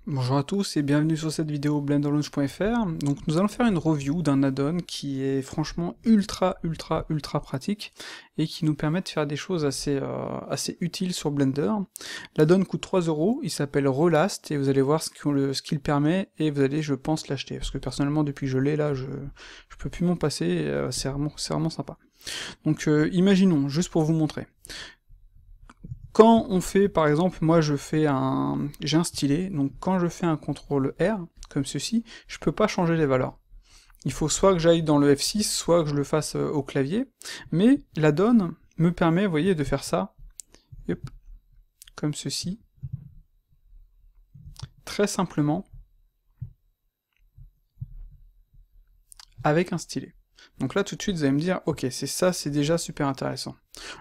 Bonjour à tous et bienvenue sur cette vidéo blenderlaunch.fr. Donc nous allons faire une review d'un add-on qui est franchement ultra pratique et qui nous permet de faire des choses assez utiles sur Blender. L'add-on coûte 3 €, il s'appelle Relast et vous allez voir ce qu'il permet et vous allez, je pense, l'acheter parce que personnellement depuis que je l'ai là, je peux plus m'en passer, c'est vraiment sympa. Donc imaginons, juste pour vous montrer. Quand on fait, par exemple, moi j'ai un stylet, donc quand je fais un CTRL R, comme ceci, je peux pas changer les valeurs. Il faut soit que j'aille dans le F6, soit que je le fasse au clavier, mais l'add-on me permet, vous voyez, de faire ça, hop, comme ceci, très simplement, avec un stylet. Donc là, tout de suite, vous allez me dire, ok, c'est déjà super intéressant.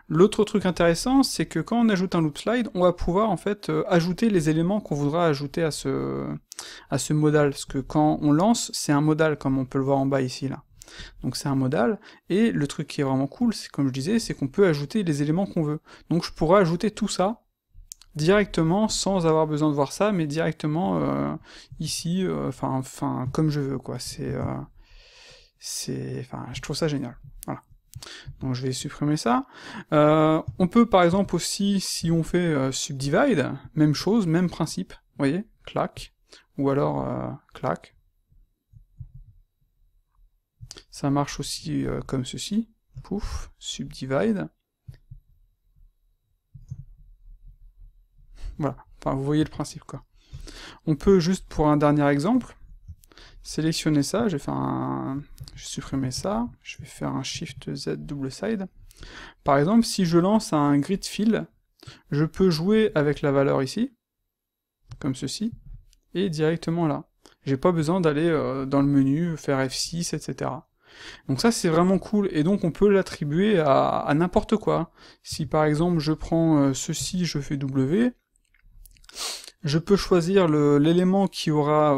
L'autre truc intéressant, c'est que quand on ajoute un loop slide, on va pouvoir en fait ajouter les éléments qu'on voudra ajouter à ce modal, parce que quand on lance, c'est un modal, comme on peut le voir en bas ici, là. Donc c'est un modal, et le truc qui est vraiment cool, c'est comme je disais, c'est qu'on peut ajouter les éléments qu'on veut. Donc je pourrais ajouter tout ça, directement, sans avoir besoin de voir ça, mais directement ici, enfin, comme je veux, quoi. Enfin, je trouve ça génial. Voilà. Donc je vais supprimer ça. On peut par exemple aussi, si on fait subdivide, même chose, même principe, vous voyez, clac, ou alors clac. Ça marche aussi comme ceci, pouf, subdivide. Voilà, enfin vous voyez le principe quoi. On peut juste pour un dernier exemple, sélectionner ça, je vais supprimer ça, je vais faire un Shift Z double side. Par exemple, si je lance un grid fill, je peux jouer avec la valeur ici, comme ceci, et directement là. J'ai pas besoin d'aller dans le menu, faire F6, etc. Donc ça c'est vraiment cool, et donc on peut l'attribuer à n'importe quoi. Si par exemple je prends ceci, je fais W, je peux choisir l'élément qui aura,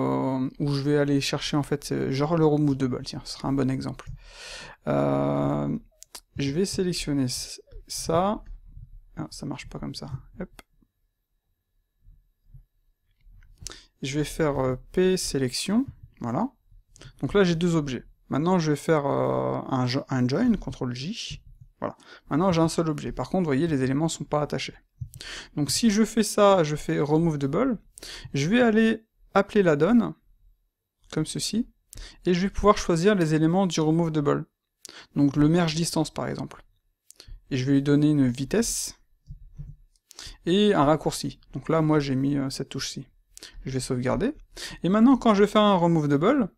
où je vais aller chercher en fait, genre le remove double, tiens, ce sera un bon exemple. Je vais sélectionner ça, ah, ça marche pas comme ça, hop. Je vais faire P sélection, voilà. Donc là j'ai deux objets. Maintenant je vais faire un join, CTRL J, voilà. Maintenant j'ai un seul objet. Par contre, vous voyez, les éléments sont pas attachés. Donc si je fais ça, je fais remove double, je vais aller appeler l'add-on, comme ceci, et je vais pouvoir choisir les éléments du remove double. Donc le merge distance par exemple. Et je vais lui donner une vitesse, et un raccourci. Donc là moi j'ai mis cette touche-ci. Je vais sauvegarder. Et maintenant quand je vais faire un remove double,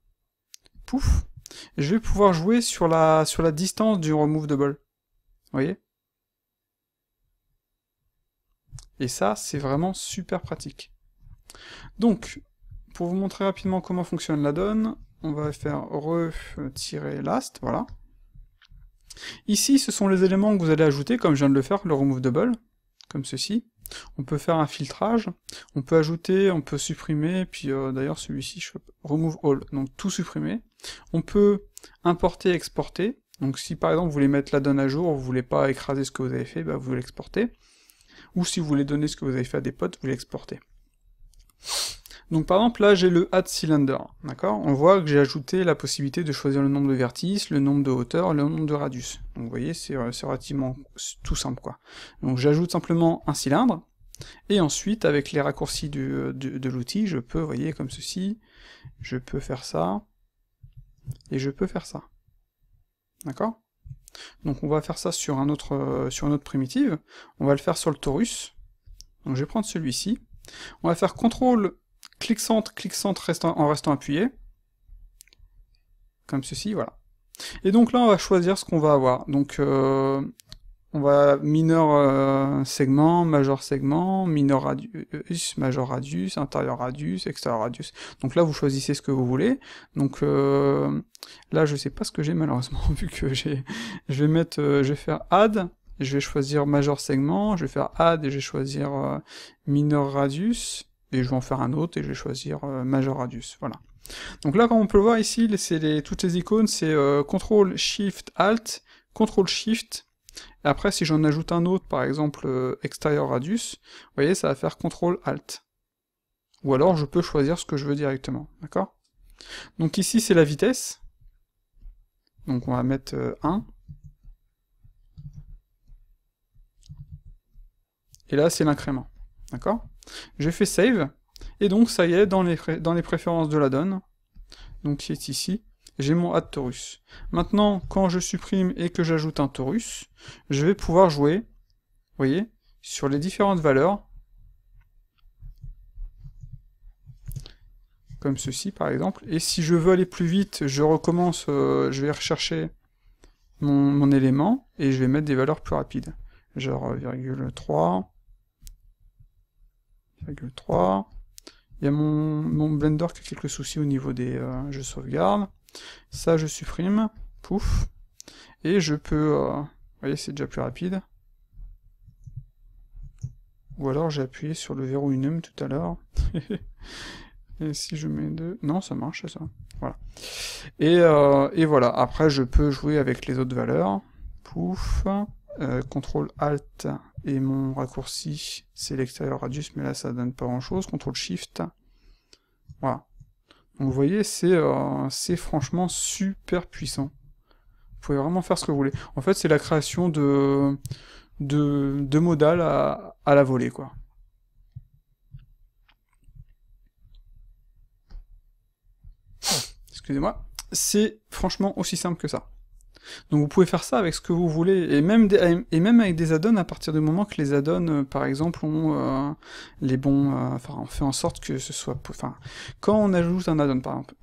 pouf, je vais pouvoir jouer sur la distance du remove double. Vous voyez? Et ça, c'est vraiment super pratique. Donc, pour vous montrer rapidement comment fonctionne l'add-on, on va faire re-last, voilà. Ici, ce sont les éléments que vous allez ajouter, comme je viens de le faire, le remove double, comme ceci. On peut faire un filtrage, on peut ajouter, on peut supprimer, puis d'ailleurs celui-ci, je fais remove all, donc tout supprimer. On peut importer, exporter, donc si par exemple vous voulez mettre l'add-on à jour, vous voulez pas écraser ce que vous avez fait, bah, vous l'exportez. Ou si vous voulez donner ce que vous avez fait à des potes, vous l'exportez. Donc par exemple là j'ai le add cylinder, d'accord? On voit que j'ai ajouté la possibilité de choisir le nombre de vertices, le nombre de hauteur, le nombre de radius. Donc vous voyez, c'est relativement tout simple quoi. Donc j'ajoute simplement un cylindre, et ensuite avec les raccourcis de l'outil, je peux, vous voyez, comme ceci, je peux faire ça, et je peux faire ça. D'accord? Donc on va faire ça sur une autre primitive, on va le faire sur le torus. Donc je vais prendre celui-ci, on va faire CTRL, clic centre en restant appuyé, comme ceci, voilà. Et donc là on va choisir ce qu'on va avoir. Donc on va mineur segment, major segment, mineur radius, major radius, intérieur radius, extérieur radius. Donc là vous choisissez ce que vous voulez. Donc là je sais pas ce que j'ai malheureusement, vu que je vais faire add, je vais choisir major segment, je vais faire add et je vais choisir mineur radius, et je vais en faire un autre et je vais choisir major radius, voilà. Donc là, comme on peut le voir ici, toutes les icônes, c'est CTRL SHIFT ALT, CTRL SHIFT. Et après, si j'en ajoute un autre, par exemple extérieur radius, vous voyez, ça va faire CTRL ALT. ou alors je peux choisir ce que je veux directement, d'accord? Donc ici c'est la vitesse, donc on va mettre 1, et là c'est l'incrément, d'accord? Je fais save, et donc ça y est, dans les préférences de la donne, donc qui est ici, j'ai mon add torus. Maintenant, quand je supprime et que j'ajoute un torus, je vais pouvoir jouer, vous voyez, sur les différentes valeurs, comme ceci par exemple, et si je veux aller plus vite, je recommence, je vais rechercher mon élément, et je vais mettre des valeurs plus rapides, genre 0,3, 0,3, il y a mon Blender qui a quelques soucis au niveau des je sauvegarde, ça je supprime, pouf, et je peux, vous voyez c'est déjà plus rapide, ou alors j'ai appuyé sur le verrou unum tout à l'heure, et si je mets 2, non ça marche ça, voilà. Et voilà, après je peux jouer avec les autres valeurs, pouf, CTRL ALT, et mon raccourci c'est l'extérieur radius, mais là ça donne pas grand chose, CTRL SHIFT, voilà. Donc vous voyez, c'est franchement super puissant. Vous pouvez vraiment faire ce que vous voulez. En fait, c'est la création de modal à la volée, quoi. Excusez-moi. C'est franchement aussi simple que ça. Donc vous pouvez faire ça avec ce que vous voulez, et même avec des add-ons à partir du moment que les add-ons, par exemple, ont les bons... Enfin, on fait en sorte que ce soit... Enfin, quand on ajoute un add-on, par exemple,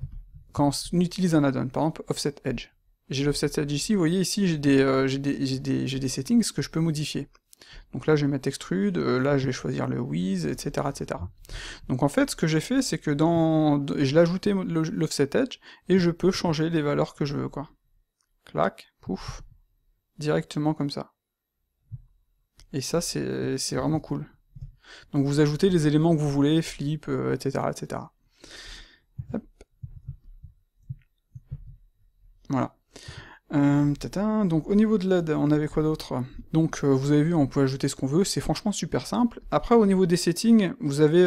quand on utilise un add-on, par exemple, Offset Edge, j'ai l'Offset Edge ici, vous voyez, ici, j'ai des settings que je peux modifier. Donc là, je vais mettre Extrude, là, je vais choisir le With, etc., etc. Donc en fait, ce que j'ai fait, c'est que je l'ai ajouté l'Offset Edge, et je peux changer les valeurs que je veux, quoi. Clac, pouf, directement comme ça. Et ça, c'est vraiment cool. Donc vous ajoutez les éléments que vous voulez, flip, etc., etc. Hop. Voilà. Donc au niveau de l'aide, on avait quoi d'autre? Donc vous avez vu, on peut ajouter ce qu'on veut, c'est franchement super simple. Après au niveau des settings, vous avez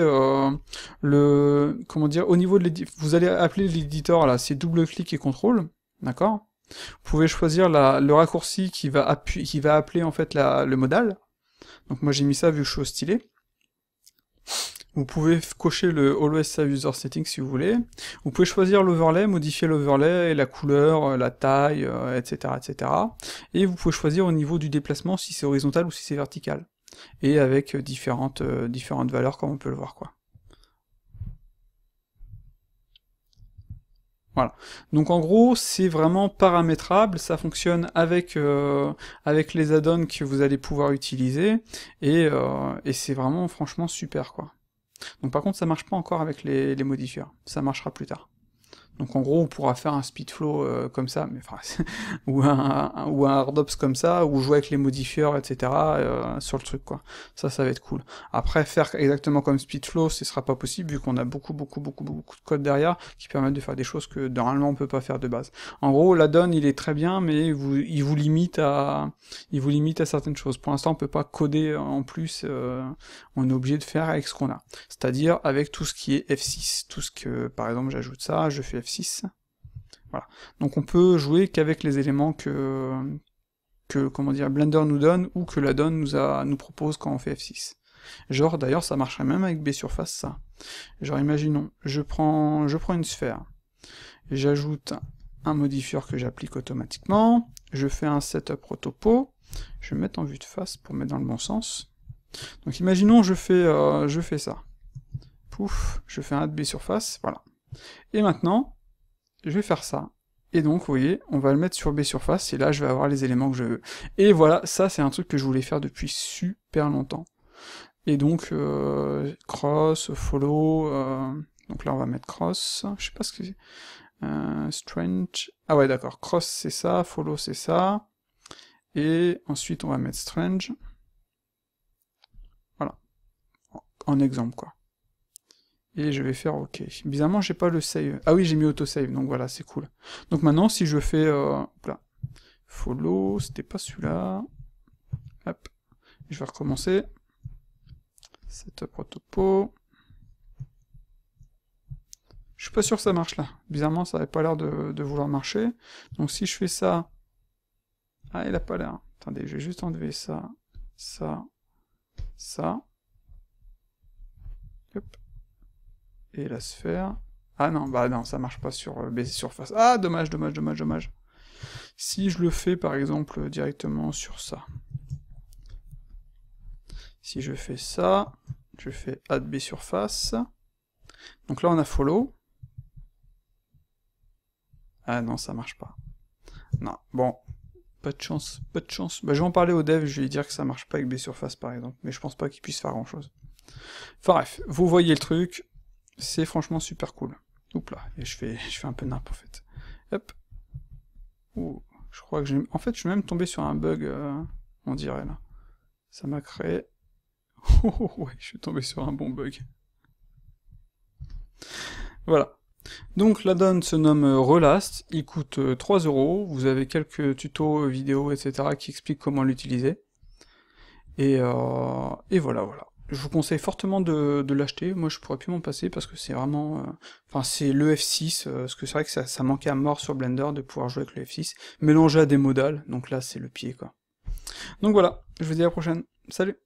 comment dire, au niveau de vous allez appeler l'éditeur là, c'est double-clic et contrôle, d'accord? Vous pouvez choisir le raccourci qui va appeler en fait le modal. Donc moi j'ai mis ça vu que je suis au stylet. Vous pouvez cocher le Always Save User Settings si vous voulez. Vous pouvez choisir l'overlay, modifier l'overlay, la couleur, la taille, etc., etc. Et vous pouvez choisir au niveau du déplacement si c'est horizontal ou si c'est vertical. Et avec différentes valeurs comme on peut le voir, quoi. Voilà. Donc en gros, c'est vraiment paramétrable, ça fonctionne avec les add-ons que vous allez pouvoir utiliser, et c'est vraiment franchement super, quoi. Donc par contre, ça marche pas encore avec les modifiers, ça marchera plus tard. Donc en gros, on pourra faire un speedflow comme ça, mais enfin, ou un hardops comme ça, ou jouer avec les modifieurs, etc. Sur le truc, quoi. Ça va être cool. Après, faire exactement comme speedflow, ce sera pas possible, vu qu'on a beaucoup de code derrière, qui permettent de faire des choses que normalement on peut pas faire de base. En gros, l'add-on, il est très bien, mais il vous limite à certaines choses. Pour l'instant, on peut pas coder en plus, on est obligé de faire avec ce qu'on a. C'est-à-dire avec tout ce qui est F6, tout ce que, par exemple, j'ajoute ça, je fais F6, voilà. Donc on peut jouer qu'avec les éléments que comment dire, Blender nous donne, ou que l'add-on nous propose quand on fait F6. Genre, d'ailleurs, ça marcherait même avec B-Surface, ça. Genre, imaginons, je prends une sphère, j'ajoute un modifieur que j'applique automatiquement, je fais un setup rotopo, je vais mettre en vue de face pour mettre dans le bon sens. Donc imaginons, je fais ça. Pouf, je fais un add B-Surface, voilà. Et maintenant, je vais faire ça. Et donc, vous voyez, on va le mettre sur B-Surface, et là, je vais avoir les éléments que je veux. Et voilà, ça, c'est un truc que je voulais faire depuis super longtemps. Et donc, cross, follow, donc là, on va mettre cross, je sais pas ce que c'est, strange, ah ouais, d'accord, cross, c'est ça, follow, c'est ça, et ensuite, on va mettre strange, voilà, en exemple, quoi. Et je vais faire OK. Bizarrement, j'ai pas le save. Ah oui, j'ai mis autosave, donc voilà, c'est cool. Donc maintenant, si je fais... là, follow, c'était pas celui-là. Hop. Je vais recommencer. Setup rotopo. Je suis pas sûr que ça marche là. Bizarrement, ça avait pas l'air de vouloir marcher. Donc si je fais ça... Ah, il a pas l'air. Attendez, je vais juste enlever ça, ça, ça. Hop. Et la sphère... Ah non, bah non, ça marche pas sur baiser surface. Ah, dommage, dommage, dommage, dommage. Si je le fais, par exemple, directement sur ça. Si je fais ça, je fais add b surface. Donc là, on a follow. Ah non, ça marche pas. Non, bon, pas de chance, pas de chance. Bah, je vais en parler au dev, je vais lui dire que ça marche pas avec B-Surface par exemple, mais je pense pas qu'il puisse faire grand chose. Enfin bref, vous voyez le truc, c'est franchement super cool. Oups là, et je fais un peu nimp en fait. Hop. Ouh, je crois que j'ai... En fait, je suis même tombé sur un bug, on dirait là. Ça m'a créé... Oh ouais, je suis tombé sur un bon bug. Voilà. Donc l'add-on se nomme Relast, il coûte 3 €, vous avez quelques tutos, vidéos, etc. qui expliquent comment l'utiliser. Et voilà, voilà. Je vous conseille fortement de l'acheter, moi je pourrais plus m'en passer parce que c'est vraiment... Enfin c'est le F6, parce que c'est vrai que ça manquait à mort sur Blender de pouvoir jouer avec le F6, mélangé à des modals, donc là c'est le pied quoi. Donc voilà, je vous dis à la prochaine, salut!